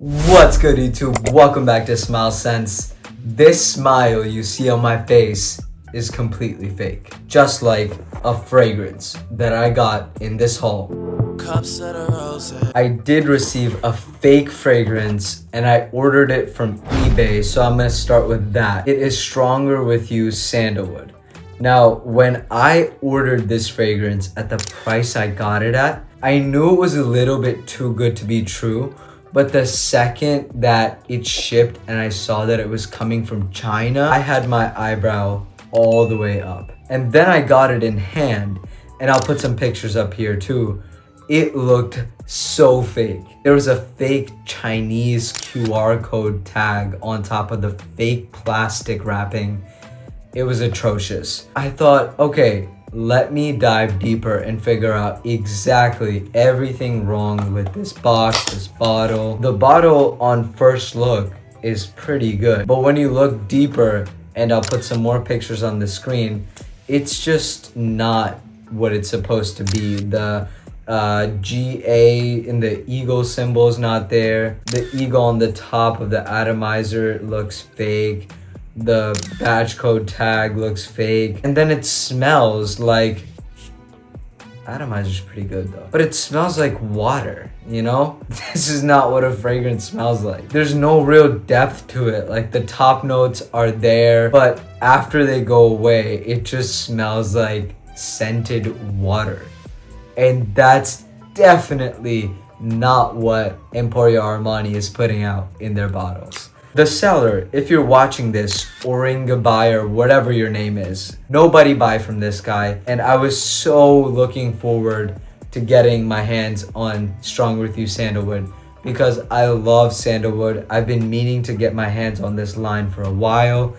What's good, YouTube? Welcome back to Smile Sense. This smile you see on my face is completely fake, just like a fragrance that I got in this haul. I did receive a fake fragrance and I ordered it from eBay, so I'm gonna start with that. It is Stronger With You Sandalwood. Now, when I ordered this fragrance at the price I got it at, I knew it was a little bit too good to be true. But the second that it shipped and I saw that it was coming from China, I had my eyebrow all the way up. And then I got it in hand, and I'll put some pictures up here too. It looked so fake. There was a fake Chinese QR code tag on top of the fake plastic wrapping. It was atrocious. I thought, okay, let me dive deeper and figure out exactly everything wrong with this box, this bottle. The bottle on first look is pretty good, but when you look deeper, and I'll put some more pictures on the screen, it's just not what it's supposed to be. The GA in the eagle symbol is not there. The eagle on the top of the atomizer looks fake. The batch code tag looks fake, and then it smells like, atomizer's pretty good though, but it smells like water, you know? This is not what a fragrance smells like. There's no real depth to it. Like, the top notes are there, but after they go away, it just smells like scented water. And that's definitely not what Emporio Armani is putting out in their bottles. The seller, if you're watching this, Oringa buyer, whatever your name is, nobody buy from this guy. And I was so looking forward to getting my hands on Stronger With You Sandalwood because I love sandalwood. I've been meaning to get my hands on this line for a while.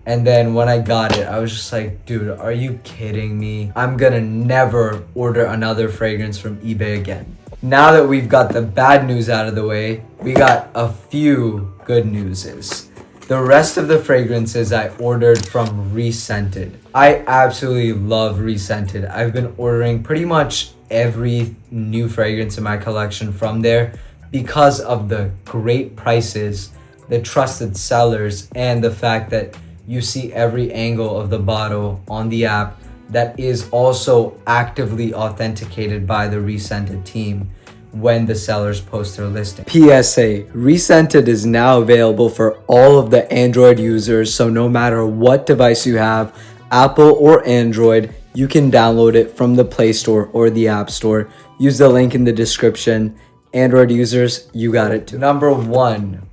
And then when I got it, I was just like, dude, are you kidding me? I'm gonna never order another fragrance from eBay again. Now that we've got the bad news out of the way, we got a few good newses. The rest of the fragrances I ordered from RESCENTED. I absolutely love RESCENTED. I've been ordering pretty much every new fragrance in my collection from there because of the great prices, the trusted sellers, and the fact that you see every angle of the bottle on the app that is also actively authenticated by the RESCENTED team when the sellers post their listing. PSA, RESCENTED is now available for all of the Android users, so no matter what device you have, Apple or Android, you can download it from the Play Store or the App Store. Use the link in the description. Android users, you got it too. Number one,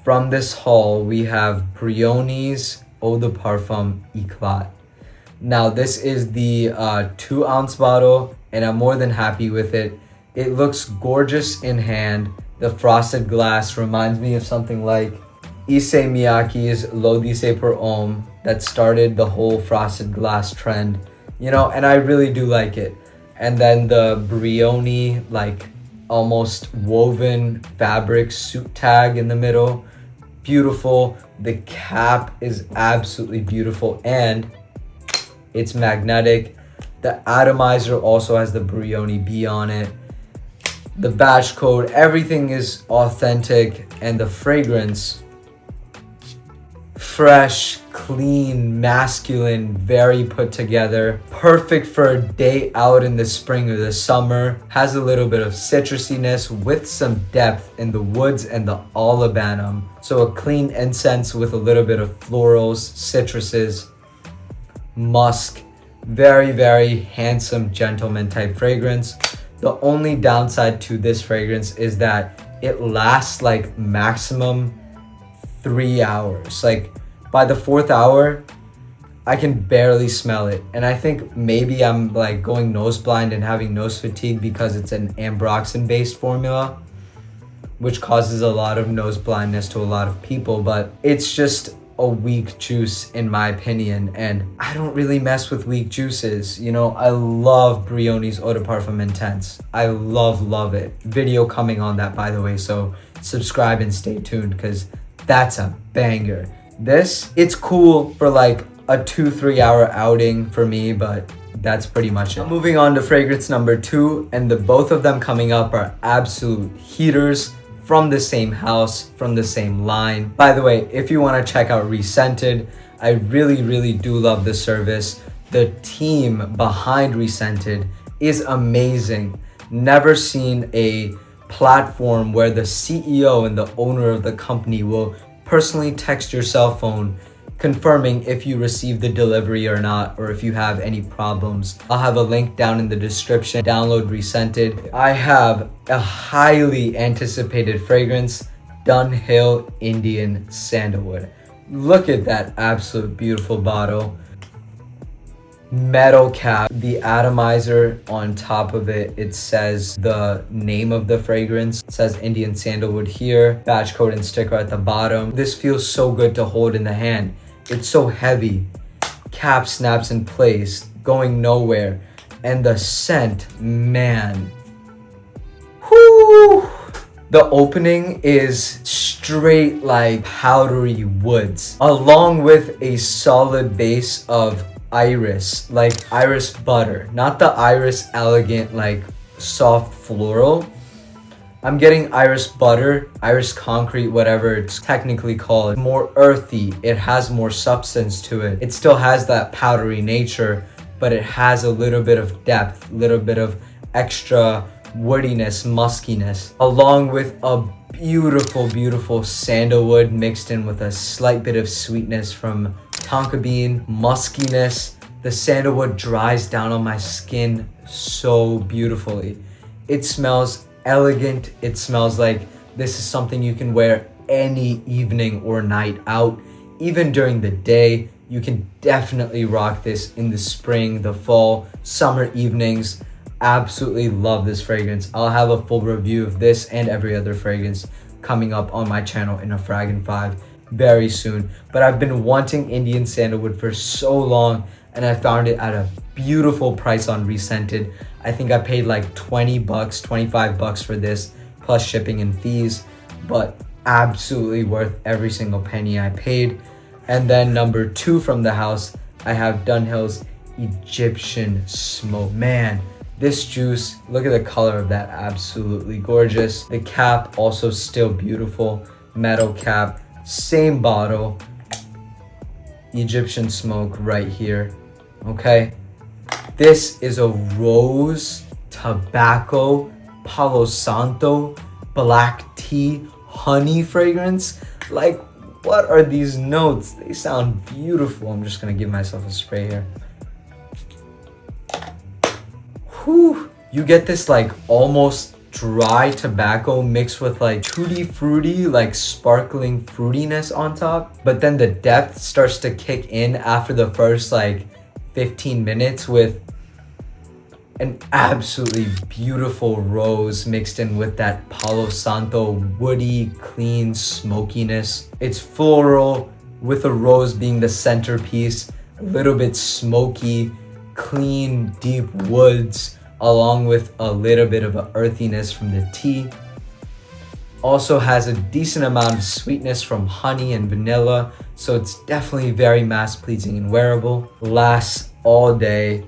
from this haul, we have Brioni's Eau de Parfum Eclat. Now, this is the 2-ounce bottle, and I'm more than happy with it. It looks gorgeous in hand. The frosted glass reminds me of something like Issey Miyake's L'Eau d'Issey pour Homme that started the whole frosted glass trend, you know, and I really do like it. And then the Brioni, like, almost woven fabric suit tag in the middle, beautiful. The cap is absolutely beautiful, and it's magnetic. The atomizer also has the Brioni B on it. The batch code, everything is authentic, and the fragrance, fresh, clean, masculine, very put together. Perfect for a day out in the spring or the summer. Has a little bit of citrusiness with some depth in the woods and the olibanum. So a clean incense with a little bit of florals, citruses, musk. Very, very handsome gentleman type fragrance. The only downside to this fragrance is that it lasts like maximum 3 hours. Like, by the 4th hour, I can barely smell it. And I think maybe I'm like going nose blind and having nose fatigue because it's an ambroxan based formula, which causes a lot of nose blindness to a lot of people. But it's just a weak juice in my opinion, and I don't really mess with weak juices. You know, I love Brioni's Eau de Parfum Intense. I love it. Video coming on that, by the way, so subscribe and stay tuned because that's a banger. This, it's cool for like a 2-3 hour outing for me, but that's pretty much it. Moving on to fragrance number 2, and the both of them coming up are absolute heaters. from the same house, from the same line. By the way, if you want to check out RESCENTED, I really do love the service. The team behind RESCENTED is amazing. Never seen a platform where the CEO and the owner of the company will personally text your cell phone confirming if you received the delivery or not, or if you have any problems. I'll have a link down in the description. Download RESCENTED. I have a highly anticipated fragrance, Dunhill Indian Sandalwood. Look at that absolute beautiful bottle. Metal cap, the atomizer on top of it, it says the name of the fragrance. It says Indian Sandalwood here, batch code and sticker at the bottom. This feels so good to hold in the hand. It's so heavy. Cap snaps in place, going nowhere. And the scent, man. Whoo! The opening is straight like powdery woods, along with a solid base of iris, like iris butter, not the iris elegant like soft floral. I'm getting iris butter, iris concrete, whatever it's technically called. More earthy, it has more substance to it. It still has that powdery nature, but it has a little bit of depth, a little bit of extra woodiness, muskiness, along with a beautiful sandalwood mixed in with a slight bit of sweetness from tonka bean, muskiness. The sandalwood dries down on my skin so beautifully. It smells elegant. It smells like this is something you can wear any evening or night out. Even during the day, you can definitely rock this in the spring, the fall, summer evenings. Absolutely love this fragrance. I'll have a full review of this and every other fragrance coming up on my channel in a Fraggin' 5 very soon. But I've been wanting Indian Sandalwood for so long, and I found it at a beautiful price on RESCENTED. I think I paid like 20 bucks, 25 bucks for this, plus shipping and fees, but absolutely worth every single penny I paid. And then number 2 from the house, I have Dunhill's Egyptian Smoke. Man, this juice, look at the color of that, absolutely gorgeous. The cap also still beautiful, metal cap, same bottle, Egyptian Smoke right here, okay? This is a rose, tobacco, Palo Santo, black tea, honey fragrance. Like, what are these notes? They sound beautiful. I'm just gonna give myself a spray here. Whew. You get this like almost dry tobacco mixed with like tutti fruity, like sparkling fruitiness on top. But then the depth starts to kick in after the first like 15 minutes with an absolutely beautiful rose mixed in with that Palo Santo woody, clean smokiness. It's floral with a rose being the centerpiece, a little bit smoky, clean, deep woods, along with a little bit of an earthiness from the tea. Also has a decent amount of sweetness from honey and vanilla, so it's definitely very mass pleasing and wearable. Lasts all day.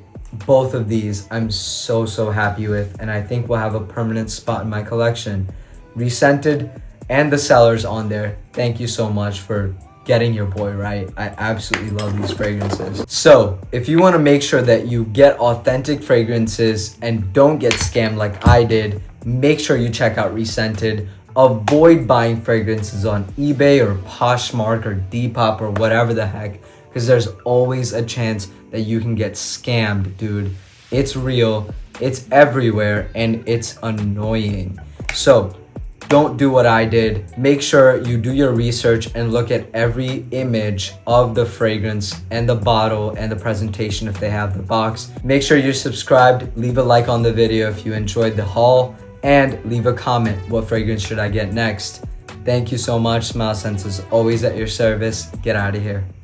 Both of these I'm so happy with, and I think will have a permanent spot in my collection. RESCENTED and the sellers on there, thank you so much for getting your boy right. I absolutely love these fragrances. So if you want to make sure that you get authentic fragrances and don't get scammed like I did, make sure you check out RESCENTED. Avoid buying fragrances on eBay or Poshmark or Depop or whatever the heck, because there's always a chance that you can get scammed, dude. It's real, it's everywhere, and it's annoying. So don't do what I did. Make sure you do your research and look at every image of the fragrance and the bottle and the presentation if they have the box. Make sure you're subscribed, leave a like on the video if you enjoyed the haul, and leave a comment, what fragrance should I get next? Thank you so much. Smile Sense is always at your service. Get out of here.